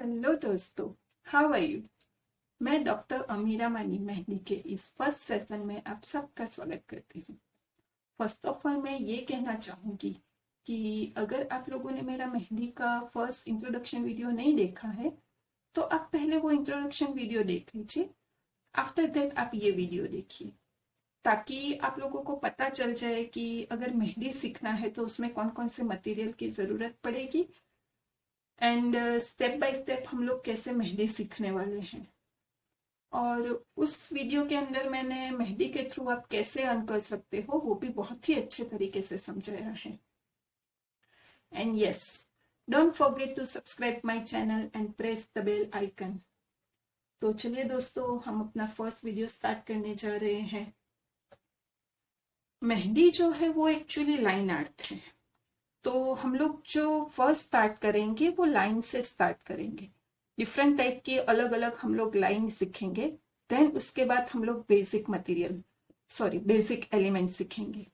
Hello दोस्तों, how are you. मैं doctor अमीरा मानी मेहंदी के इस फर्स्ट सेशन में आप सबका स्वागत करती हूँ। फर्स्ट ऑफ ऑल मैं ये कहना चाहूँगी कि अगर आप लोगों ने मेरा मेहंदी का फर्स्ट इंट्रोडक्शन वीडियो नहीं देखा है तो आप पहले वो इंट्रोडक्शन वीडियो देख लीजिए। आफ्टर दैट आप ये वीडियो देखिए ताकि आप लोगों को पता चल जाए कि अगर मेहंदी सीखना है तो उसमें कौन कौन से मटेरियल की ज़रूरत पड़ेगी एंड स्टेप बाय स्टेप हम लोग कैसे मेहंदी सीखने वाले हैं। और उस वीडियो के अंदर मैंने मेहंदी के थ्रू आप कैसे अर्न कर सकते हो वो भी बहुत ही अच्छे तरीके से समझाया है। And yes, don't forget to subscribe my channel and press the bell icon. तो चलिए दोस्तों, हम अपना फर्स्ट वीडियो स्टार्ट करने जा रहे हैं। मेहंदी जो है वो एक्चुअली लाइन आर्ट है, तो हम लोग जो फर्स्ट स्टार्ट करेंगे वो लाइन से स्टार्ट करेंगे। डिफरेंट टाइप की अलग अलग हम लोग लाइन सीखेंगे। देन उसके बाद हम लोग बेसिक एलिमेंट सीखेंगे।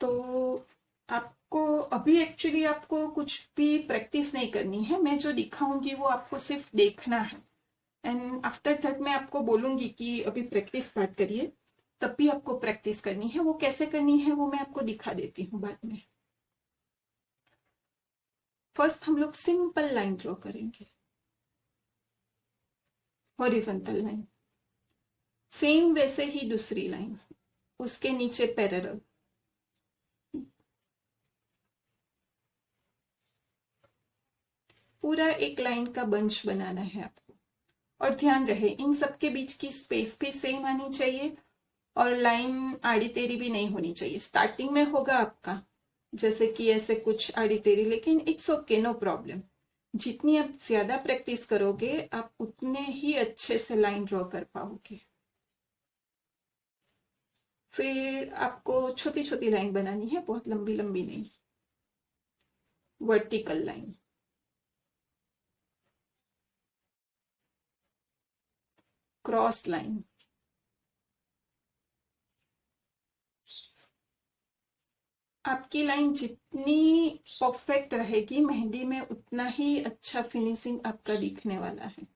तो आपको अभी एक्चुअली आपको कुछ भी प्रैक्टिस नहीं करनी है। मैं जो दिखाऊंगी वो आपको सिर्फ देखना है एंड आफ्टर दैट मैं आपको बोलूंगी कि अभी प्रैक्टिस स्टार्ट करिए, तब भी आपको प्रैक्टिस करनी है। वो कैसे करनी है वो मैं आपको दिखा देती हूँ बाद में। फर्स्ट हम लोग सिंपल लाइन ड्रॉ करेंगे, हॉरिजॉन्टल लाइन। सेम वैसे ही दूसरी लाइन, उसके नीचे पैरेलल। पूरा एक लाइन का बंच बनाना है आपको। और ध्यान रहे इन सब के बीच की स्पेस भी सेम आनी चाहिए और लाइन आड़ी तेरी भी नहीं होनी चाहिए। स्टार्टिंग में होगा आपका जैसे कि ऐसे कुछ आड़ी तेरी, लेकिन इट्स ओके, नो प्रॉब्लम। जितनी आप ज्यादा प्रैक्टिस करोगे आप उतने ही अच्छे से लाइन ड्रॉ कर पाओगे। फिर आपको छोटी छोटी लाइन बनानी है, बहुत लंबी लंबी नहीं। वर्टिकल लाइन, क्रॉस लाइन, आपकी लाइन जितनी परफेक्ट रहेगी मेहंदी में उतना ही अच्छा फिनिशिंग आपका दिखने वाला है।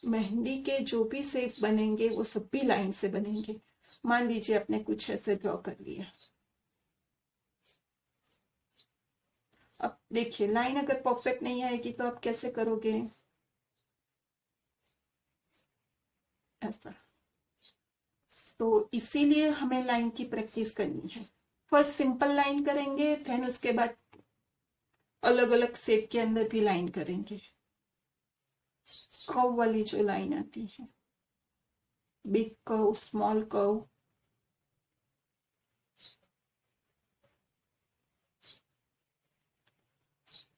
मेहंदी के जो भी शेप बनेंगे वो सब भी लाइन से बनेंगे। मान लीजिए आपने कुछ ऐसे ड्रॉ कर लिया, अब देखिए लाइन अगर परफेक्ट नहीं आएगी तो आप कैसे करोगे, ऐसा। तो इसीलिए हमें लाइन की प्रैक्टिस करनी है। फर्स्ट सिंपल लाइन करेंगे, देन उसके बाद अलग अलग शेप के अंदर भी लाइन करेंगे। कर्व वाली जो लाइन आती है, big curve, small curve,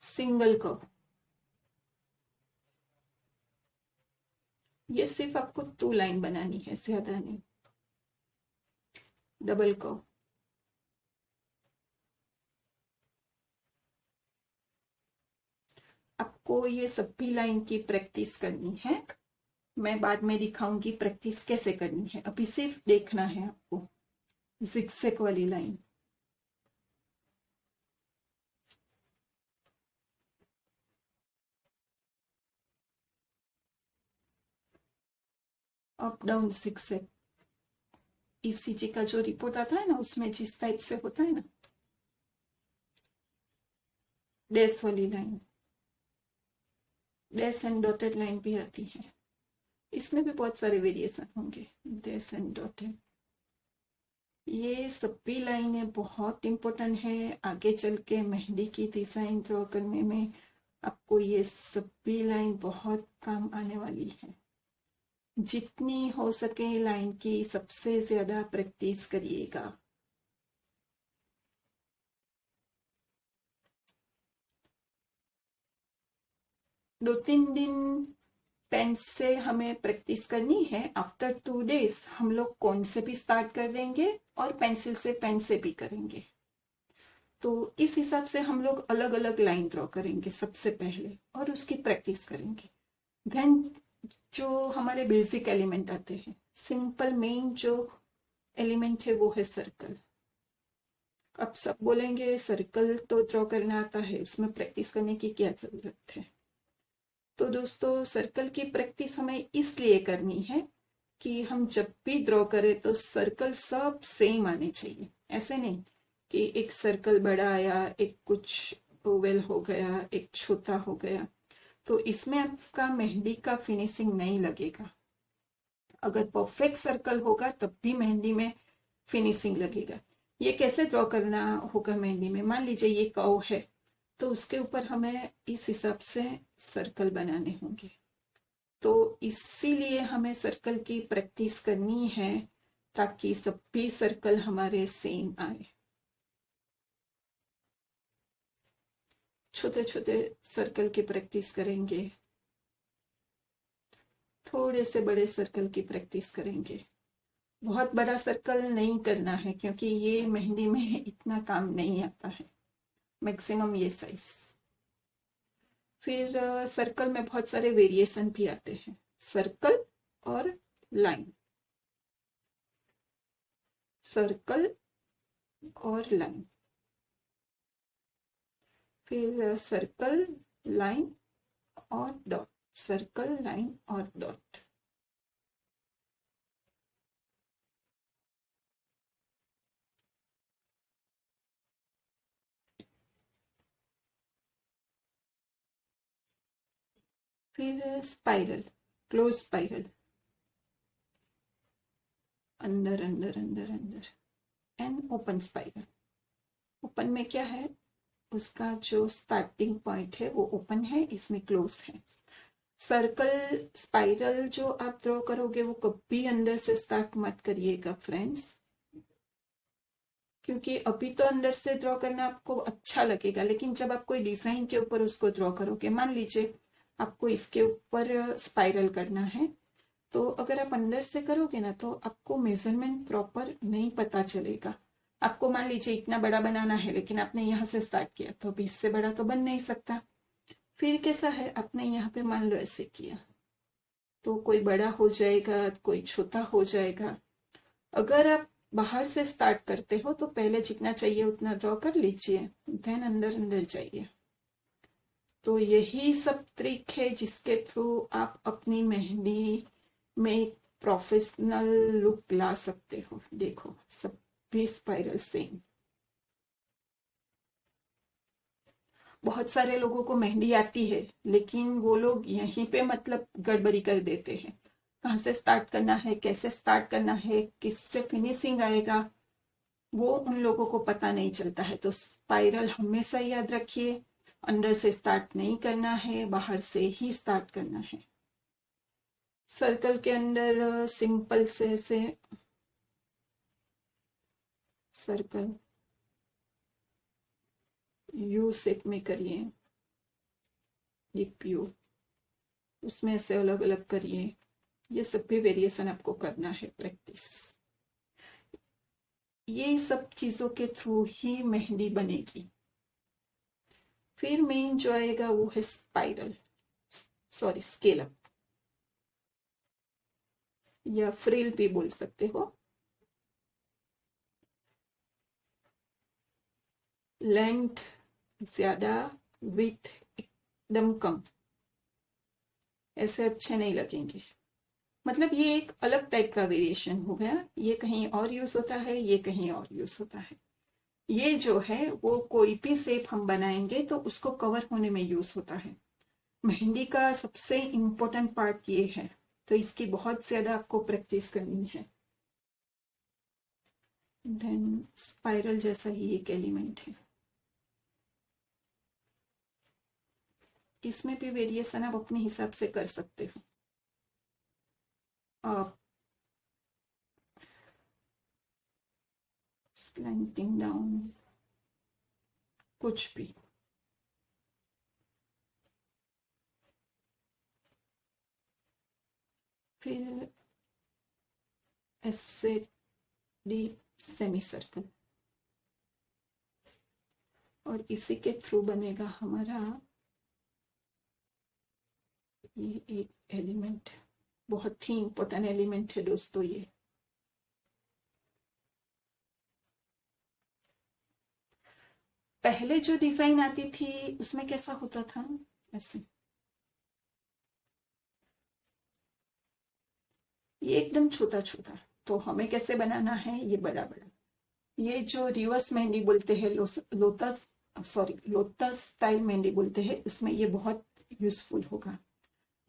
single curve, ये सिर्फ आपको 2 लाइन बनानी है, ज्यादा नहीं। डबल कर्व, आपको ये सब भी लाइन की प्रैक्टिस करनी है। मैं बाद में दिखाऊंगी प्रैक्टिस कैसे करनी है, अभी सिर्फ देखना है आपको। जिगजैग वाली line, up down zigzag, ECG का जो रिपोर्ट आता है ना उसमें जिस टाइप से होता है ना। डैश वाली line, dash and dotted line भी आती है, इसमें भी बहुत सारे वेरिएशन होंगे। डैश एंड डॉटेड, ये सब भी लाइनें बहुत इंपॉर्टेंट है। आगे चल के मेहंदी की डिजाइन ड्रॉ करने में आपको ये सब भी लाइन बहुत काम आने वाली है। जितनी हो सके लाइन की सबसे ज्यादा प्रैक्टिस करिएगा। दो तीन दिन पेन से हमें प्रैक्टिस करनी है। आफ्टर 2 days हम लोग कौन से भी स्टार्ट कर देंगे और पेंसिल से पेन से भी करेंगे। तो इस हिसाब से हम लोग अलग अलग लाइन ड्रॉ करेंगे सबसे पहले और उसकी प्रैक्टिस करेंगे। देन जो हमारे बेसिक एलिमेंट आते हैं, सिंपल मेन जो एलिमेंट है वो है सर्कल। अब सब बोलेंगे सर्कल तो ड्रॉ करना आता है, उसमें प्रैक्टिस करने की क्या जरूरत है। तो दोस्तों सर्कल की प्रैक्टिस हमें इसलिए करनी है कि हम जब भी ड्रॉ करें तो सर्कल सब सेम आने चाहिए। ऐसे नहीं कि एक सर्कल बड़ा आया, एक कुछ ओवल हो गया, एक छोटा हो गया, तो इसमें आपका मेहंदी का फिनिशिंग नहीं लगेगा। अगर परफेक्ट सर्कल होगा तब भी मेहंदी में फिनिशिंग लगेगा। ये कैसे ड्रॉ करना होगा मेहंदी में? मान लीजिए ये कर्व है, तो उसके ऊपर हमें इस हिसाब से सर्कल बनाने होंगे। तो इसीलिए हमें सर्कल की प्रैक्टिस करनी है ताकि सब भी सर्कल हमारे सेम आए। छोटे छोटे सर्कल की प्रैक्टिस करेंगे, थोड़े से बड़े सर्कल की प्रैक्टिस करेंगे। बहुत बड़ा सर्कल नहीं करना है क्योंकि ये मेहंदी में इतना काम नहीं आता है। मैक्सिमम ये साइज। फिर सर्कल में बहुत सारे वेरिएशन भी आते हैं, सर्कल और लाइन, सर्कल और लाइन, फिर सर्कल, लाइन और डॉट, सर्कल, लाइन और डॉट। फिर स्पाइरल, क्लोज स्पाइरल, अंदर अंदर अंदर अंदर, एंड ओपन स्पाइरल। ओपन में क्या है, उसका जो स्टार्टिंग पॉइंट है वो ओपन है, इसमें क्लोज है। सर्कल स्पाइरल जो आप ड्रॉ करोगे वो कभी अंदर से स्टार्ट मत करिएगा फ्रेंड्स, क्योंकि अभी तो अंदर से ड्रॉ करना आपको अच्छा लगेगा, लेकिन जब आप कोई डिजाइन के ऊपर उसको ड्रॉ करोगे, मान लीजिए आपको इसके ऊपर स्पाइरल करना है, तो अगर आप अंदर से करोगे ना तो आपको मेजरमेंट प्रॉपर नहीं पता चलेगा। आपको मान लीजिए इतना बड़ा बनाना है, लेकिन आपने यहाँ से स्टार्ट किया तो अभी इससे बड़ा तो बन नहीं सकता। फिर कैसा है, आपने यहाँ पे मान लो ऐसे किया तो कोई बड़ा हो जाएगा, कोई छोटा हो जाएगा। अगर आप बाहर से स्टार्ट करते हो तो पहले जितना चाहिए उतना ड्रॉ कर लीजिए, देन अंदर अंदर जाइए। तो यही सब ट्रिक है जिसके थ्रू आप अपनी मेहंदी में एक प्रोफेशनल लुक ला सकते हो। देखो सब भी स्पाइरल सेम। बहुत सारे लोगों को मेहंदी आती है, लेकिन वो लोग यहीं पे मतलब गड़बड़ी कर देते हैं। कहाँ से स्टार्ट करना है, कैसे स्टार्ट करना है, किससे फिनिशिंग आएगा, वो उन लोगों को पता नहीं चलता है। तो स्पाइरल हमेशा याद रखिए, अंदर से स्टार्ट नहीं करना है, बाहर से ही स्टार्ट करना है। सर्कल के अंदर सिंपल से सर्कल यू शेप में करिए, डीप यू, उसमें से अलग अलग करिए। ये सब भी वेरिएशन आपको करना है प्रैक्टिस। ये सब चीजों के थ्रू ही मेहंदी बनेगी। फिर मेन जो आएगा वो है स्पाइरल, सॉरी स्केल अप, या फ्रिल भी बोल सकते हो। लेंथ ज्यादा, विड्थ एकदम कम, ऐसे अच्छे नहीं लगेंगे। मतलब ये एक अलग टाइप का वेरिएशन हो गया। ये कहीं और यूज होता है, ये कहीं और यूज होता है। ये जो है वो कोई भी शेप हम बनाएंगे तो उसको कवर होने में यूज होता है। मेहंदी का सबसे इम्पोर्टेंट पार्ट ये है, तो इसकी बहुत ज्यादा आपको प्रैक्टिस करनी है। देन स्पाइरल जैसा ही एक एलिमेंट है, इसमें भी वेरिएशन आप अपने हिसाब से कर सकते हो। स्लैंटिंग डाउन, कुछ भी। फिर ऐसे डीप सेमी सर्कल, और इसी के थ्रू बनेगा हमारा ये एक एलिमेंट। बहुत ही इंपॉर्टेंट एलिमेंट है दोस्तों ये। पहले जो डिजाइन आती थी उसमें कैसा होता था, ऐसे ये एकदम छोटा छोटा। तो हमें कैसे बनाना है, ये बड़ा बड़ा। ये जो रिवर्स मेहंदी बोलते हैं, लोटस स्टाइल मेहंदी बोलते हैं, उसमें ये बहुत यूजफुल होगा।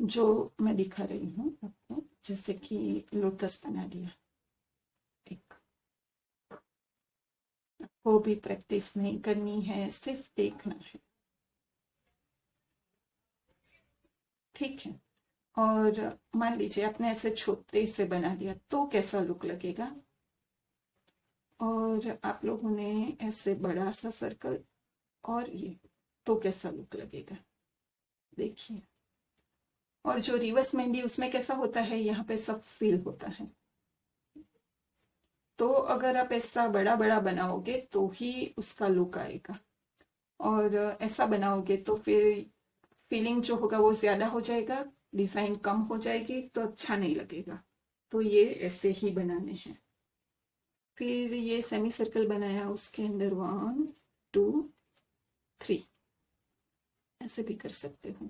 जो मैं दिखा रही हूँ आपको, जैसे कि लोटस बना लिया एक। आपको भी प्रैक्टिस नहीं करनी है, सिर्फ देखना है, ठीक है। और मान लीजिए आपने ऐसे छोटे से बना लिया तो कैसा लुक लगेगा। और आप लोगों ने ऐसे बड़ा सा सर्कल, और ये तो कैसा लुक लगेगा, देखिए। और जो रिवर्स मेहंदी उसमें कैसा होता है, यहाँ पे सब फील होता है। तो अगर आप ऐसा बड़ा बड़ा बनाओगे तो ही उसका लुक आएगा, और ऐसा बनाओगे तो फिर फीलिंग जो होगा वो ज्यादा हो जाएगा, डिजाइन कम हो जाएगी, तो अच्छा नहीं लगेगा। तो ये ऐसे ही बनाने हैं। फिर ये सेमी सर्कल बनाया, उसके अंदर 1 2 3 ऐसे भी कर सकते हो।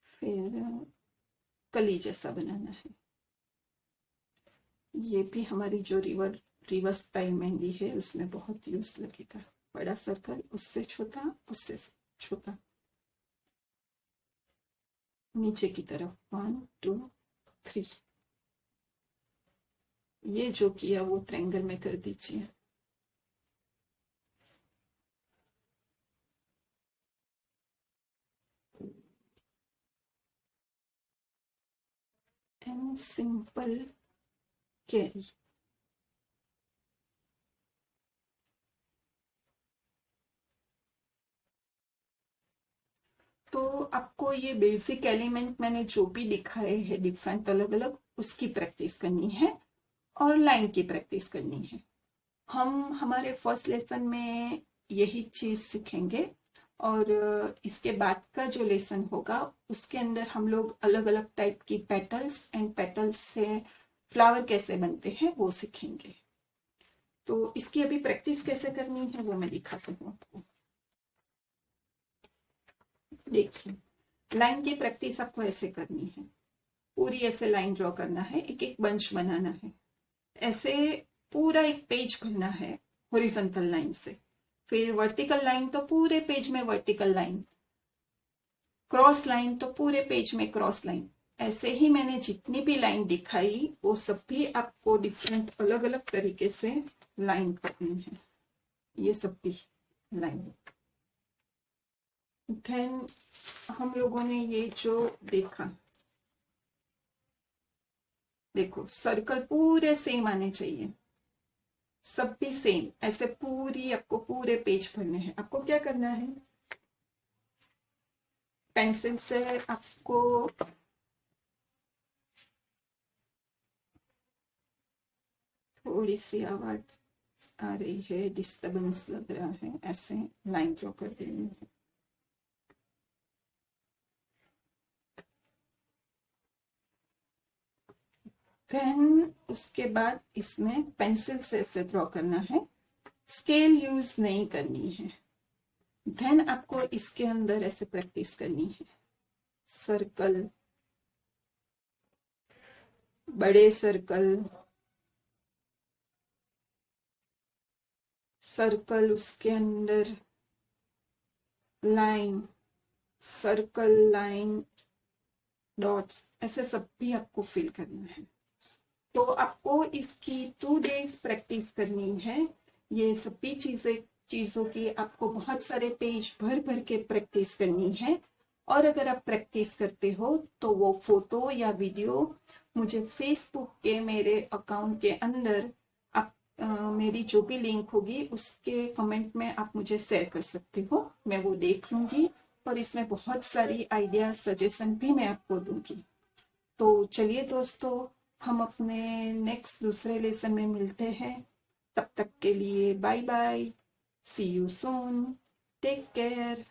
फिर कली जैसा बनाना है। ये भी हमारी जो रिवर्स स्टाइल मेहंदी है उसमें बहुत यूज लगेगा। बड़ा सर्कल, उससे छोटा, उससे छोटा, नीचे की तरफ 1 2 3। ये जो किया वो ट्रायंगल में कर दीजिए। And simple carry. तो आपको ये बेसिक एलिमेंट मैंने जो भी दिखाए हैं डिफरेंट अलग अलग, उसकी प्रैक्टिस करनी है और लाइन की प्रैक्टिस करनी है। हम हमारे फर्स्ट लेसन में यही चीज सीखेंगे, और इसके बाद का जो लेसन होगा उसके अंदर हम लोग अलग अलग टाइप की पेटल्स एंड पेटल्स से फ्लावर कैसे बनते हैं वो सीखेंगे। तो इसकी अभी प्रैक्टिस कैसे करनी है वो मैं दिखाती हूँ आपको। देखिए, लाइन की प्रैक्टिस आपको ऐसे करनी है, पूरी ऐसे लाइन ड्रॉ करना है, एक एक बंच बनाना है, ऐसे पूरा एक पेज भरना है हॉरिजॉन्टल लाइन से। फिर वर्टिकल लाइन तो पूरे पेज में वर्टिकल लाइन, क्रॉस लाइन तो पूरे पेज में क्रॉस लाइन। ऐसे ही मैंने जितनी भी लाइन दिखाई वो सब भी आपको डिफरेंट अलग अलग तरीके से लाइन करनी है, ये सब भी लाइन। देन हम लोगों ने ये जो देखा, देखो सर्कल पूरे सेम आने चाहिए, सब भी सेम, ऐसे पूरी आपको पूरे पेज भरने हैं। आपको क्या करना है, पेंसिल से आपको थोड़ी सी आवाज आ रही है, डिस्टर्बेंस लग रहा है, ऐसे लाइन ड्रॉ कर देनी है। देन उसके बाद इसमें पेंसिल से ऐसे ड्रॉ करना है, स्केल यूज नहीं करनी है। देन आपको इसके अंदर ऐसे प्रैक्टिस करनी है, सर्कल, बड़े सर्कल, सर्कल उसके अंदर लाइन, सर्कल, लाइन, डॉट्स, ऐसे सब भी आपको फिल करना है। तो आपको इसकी 2 डेज प्रैक्टिस करनी है। ये सभी चीजों की आपको बहुत सारे पेज भर भर के प्रैक्टिस करनी है। और अगर आप प्रैक्टिस करते हो तो वो फोटो या वीडियो मुझे फेसबुक के मेरे अकाउंट के अंदर आप मेरी जो भी लिंक होगी उसके कमेंट में आप मुझे शेयर कर सकते हो, मैं वो देख लूंगी और इसमें बहुत सारी आइडिया सजेशन भी मैं आपको दूंगी। तो चलिए दोस्तों, हम अपने नेक्स्ट दूसरे लेसन में मिलते हैं। तब तक के लिए bye bye, see you soon, take care.